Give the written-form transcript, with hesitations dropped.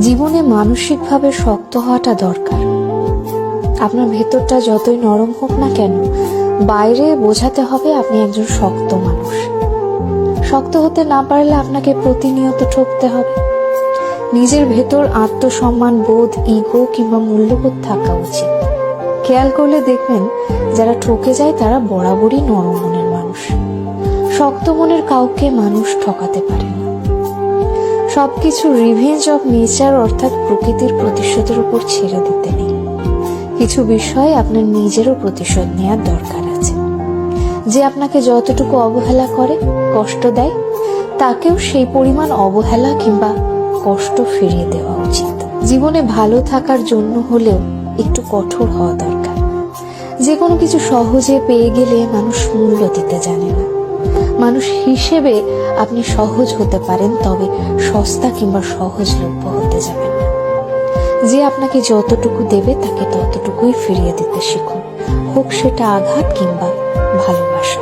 জীবনে মানসিকভাবে শক্ত হওয়াটা দরকার। আপনার ভেতরটা যতই নরম হোক না কেন, বাইরে বোঝাতে হবে আপনি একজন শক্ত মানুষ। শক্ত হতে না পারলে আপনাকে প্রতিনিয়ত ঠকতে হবে। নিজের ভেতর আত্মসম্মান বোধ, ইগো কিংবা মূল্যবোধ থাকা উচিত। খেয়াল করলে দেখবেন যারা ঠকে যায় তারা বরাবরই নরম মনের মানুষ। শক্ত মনের কাউকে মানুষ ঠকাতে পারে না। সবকিছু রিভেঞ্জ অফ নেচার অর্থাৎ প্রকৃতির প্রতিশোধের উপর ছেড়ে দিতে নেই। কিছু বিষয়ে আপনার নিজেরও প্রতিশোধ নেওয়ার দরকার আছে। যে আপনাকে যতটুকু অবহেলা করে, কষ্ট দেয়, তাকেও সেই পরিমাণ অবহেলা কিংবা কষ্ট ফিরিয়ে দেওয়া উচিত। জীবনে ভালো থাকার জন্য হলেও একটু কঠোর হওয়া দরকার। যে কোনো কিছু সহজে পেয়ে গেলে মানুষ মূল্য দিতে জানে না। মানুষ হিসেবে আপনি সহজ হতে পারেন, তবে সস্তা কিংবা সহজলভ্য হতে যাবেন না। যে আপনাকে যতটুকু দেবে তাকে ততটুকুই ফিরিয়ে দিতে শিখুন, হোক সেটা আঘাত কিংবা ভালোবাসা।